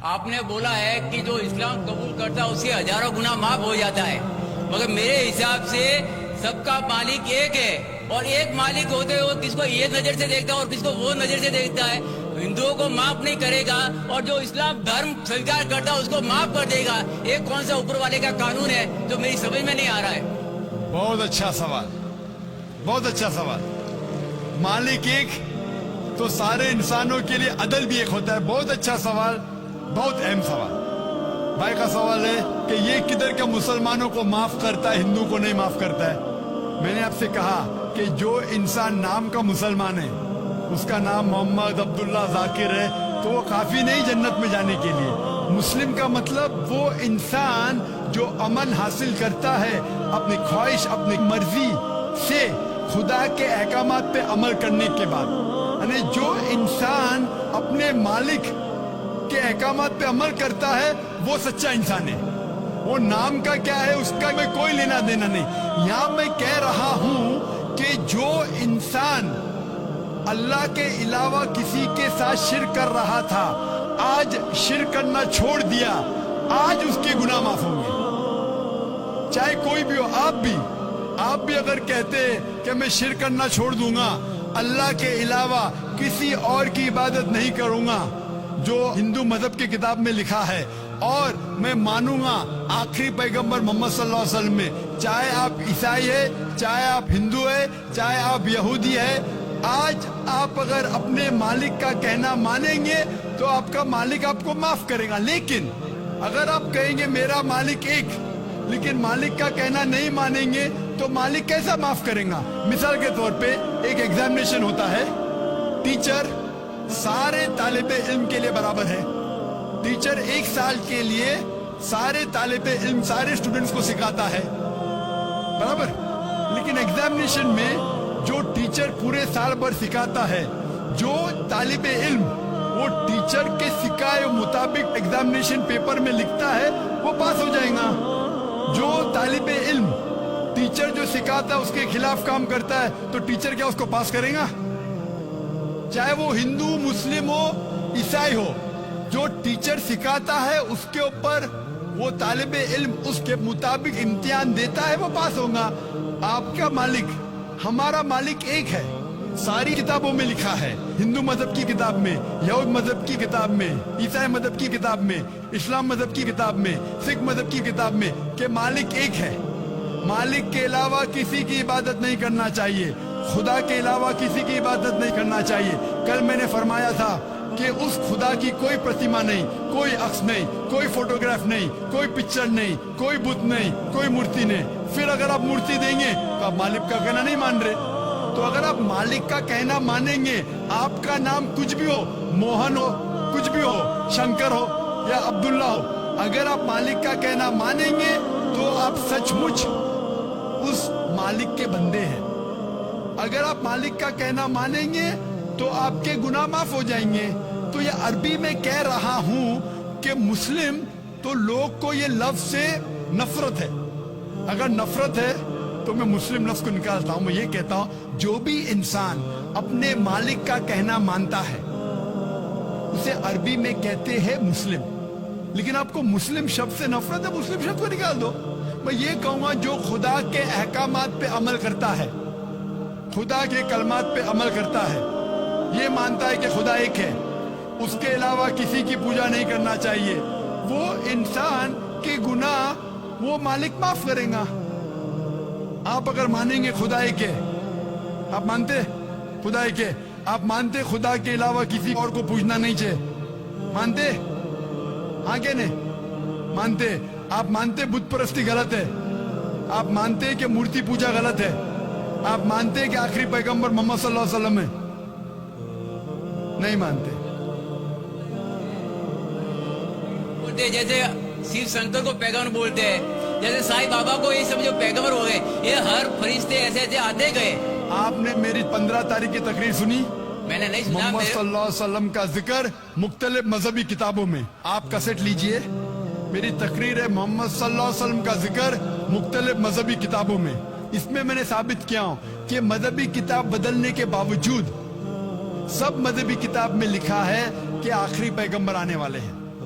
آپ نے بولا ہے کہ جو اسلام قبول کرتا ہے اسے ہزاروں گنا معاف ہو جاتا ہے، مگر میرے حساب سے سب کا مالک ایک ہے، اور ایک مالک ہوتے ہوئے کس کو یہ نظر سے دیکھتا ہے اور کس کو وہ نظر سے دیکھتا ہے. ہندوؤں کو معاف نہیں کرے گا اور جو اسلام دھرم سویکار کرتا ہے اس کو معاف کر دے گا. ایک کون سا اوپر والے کا قانون ہے جو میری سمجھ میں نہیں آ رہا ہے. بہت اچھا سوال، بہت اچھا سوال. مالک ایک تو سارے انسانوں کے لیے عدل بھی ایک ہوتا ہے. بہت اچھا سوال، بہت اہم سوال. بھائی کا سوال ہے کہ یہ کدھر کا مسلمانوں کو معاف کرتا ہے، ہندو کو نہیں معاف کرتا ہے. میں نے آپ سے کہا کہ جو انسان نام کا مسلمان ہے، اس کا نام محمد عبداللہ ذاکر ہے، تو وہ کافی نہیں جنت میں جانے کے لیے. مسلم کا مطلب وہ انسان جو امن حاصل کرتا ہے اپنی خواہش، اپنی مرضی سے خدا کے احکامات پہ عمل کرنے کے بعد. یعنی جو انسان اپنے مالک کے احکامات پہ عمل کرتا ہے وہ سچا انسان ہے. وہ نام کا کیا ہے اس کا میں کوئی لینا دینا نہیں. یہاں میں کہہ رہا ہوں کہ جو انسان اللہ کے علاوہ کسی کے ساتھ شرک کر رہا تھا، آج شرک کرنا چھوڑ دیا، آج اس کے گناہ معاف ہوں گے. چاہے کوئی بھی ہو، آپ بھی اگر کہتے کہ میں شرک کرنا چھوڑ دوں گا، اللہ کے علاوہ کسی اور کی عبادت نہیں کروں گا جو ہندو مذہب کی کتاب میں لکھا ہے، اور میں مانوں گا آخری پیغمبر محمد صلی اللہ علیہ وسلم میں، چاہے آپ عیسائی ہے، چاہے آپ ہندو ہے، چاہے آپ یہودی ہے، آج آپ اگر اپنے مالک کا کہنا مانیں گے تو آپ کا مالک آپ کو معاف کرے گا. لیکن اگر آپ کہیں گے میرا مالک ایک، لیکن مالک کا کہنا نہیں مانیں گے تو مالک کیسا معاف کریں گا؟ مثال کے طور پہ ایک ایگزامینیشن ہوتا ہے، ٹیچر سارے طالب علم کے لیے برابر ہے. ٹیچر ایک سال کے لیے سارے طالب علم، سارے اسٹوڈنٹس کو سکھاتا ہے، برابر. لیکن ایگزامینیشن میں جو ٹیچر پورے سال بھر سکھاتا ہے، جو طالب علم وہ ٹیچر کے سکھائے مطابق ایگزامینیشن پیپر میں لکھتا ہے وہ پاس ہو جائے گا. جو طالب علم ٹیچر جو سکھاتا ہے اس کے خلاف کام کرتا ہے تو ٹیچر کیا اس کو پاس کرے گا؟ چاہے وہ ہندو، مسلم ہو، عیسائی ہو، جو ٹیچر سکھاتا ہے اس کے اوپر وہ طالب علم اس کے مطابق امتحان دیتا ہے، وہ پاس ہوگا. آپ کا مالک، ہمارا مالک ایک ہے. ساری کتابوں میں لکھا ہے، ہندو مذہب کی کتاب میں، یہود مذہب کی کتاب میں، عیسائی مذہب کی کتاب میں، اسلام مذہب کی کتاب میں، سکھ مذہب کی کتاب میں کہ مالک ایک ہے. مالک کے علاوہ کسی کی عبادت نہیں کرنا چاہیے، خدا کے علاوہ کسی کی عبادت نہیں کرنا چاہیے. کل میں نے فرمایا تھا کہ اس خدا کی کوئی پرتیما نہیں، کوئی عکس نہیں، کوئی فوٹوگراف نہیں، کوئی پکچر نہیں، کوئی بت نہیں، کوئی مورتی نہیں. پھر اگر آپ مورتی دیں گے تو آپ مالک کا کہنا نہیں مان رہے. تو اگر آپ مالک کا کہنا مانیں گے، آپ کا نام کچھ بھی ہو، موہن ہو، کچھ بھی ہو، شنکر ہو یا عبداللہ ہو، اگر آپ مالک کا کہنا مانیں گے تو آپ سچ مچ اس مالک کے بندے ہیں. اگر آپ مالک کا کہنا مانیں گے تو آپ کے گناہ معاف ہو جائیں گے. تو یہ عربی میں کہہ رہا ہوں کہ مسلم تو لوگ کو یہ لفظ سے نفرت ہے. اگر نفرت ہے تو میں مسلم لفظ کو نکالتا ہوں. میں یہ کہتا ہوں جو بھی انسان اپنے مالک کا کہنا مانتا ہے اسے عربی میں کہتے ہیں مسلم. لیکن آپ کو مسلم شبد سے نفرت ہے، مسلم شبد کو نکال دو. میں یہ کہوں گا جو خدا کے احکامات پہ عمل کرتا ہے، خدا کے کلمات پہ عمل کرتا ہے، یہ مانتا ہے کہ خدا ایک ہے، اس کے علاوہ کسی کی پوجا نہیں کرنا چاہیے، وہ انسان کے گناہ وہ مالک معاف کرے گا. آپ اگر مانیں گے خدا ایک ہے، آپ مانتے خدا ایک ہے، آپ مانتے خدا کے علاوہ کسی اور کو پوجنا نہیں چاہیے، مانتے؟ ہاں کہ نہیں مانتے؟ آپ مانتے بت پرستی غلط ہے، آپ مانتے کہ مورتی پوجا غلط ہے، آپ مانتے کہ آخری پیغمبر محمد صلی اللہ علیہ وسلم ہے؟ نہیں مانتے. بولتے جیسے شیو شنکر کو پیغمبر بولتے ہیں، جیسے سائی بابا کو یہ سب جو پیغمبر ہو گئے، یہ ہر فرشتے ایسے ایسے آتے گئے. آپ نے میری 15 تاریخ کی تقریر سنی؟ میں نے نہیں سنا. محمد صلی اللہ علیہ وسلم کا ذکر مختلف مذہبی کتابوں میں، آپ کیسٹ لیجئے، میری تقریر ہے محمد صلی اللہ علیہ وسلم کا ذکر مختلف مذہبی کتابوں میں. اس میں میں نے ثابت کیا ہوں کہ مذہبی کتاب بدلنے کے باوجود سب مذہبی کتاب میں لکھا ہے کہ آخری پیغمبر آنے والے ہیں.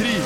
3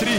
3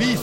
20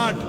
8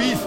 20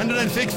106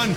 1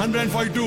142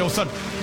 64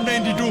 192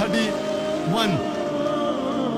31।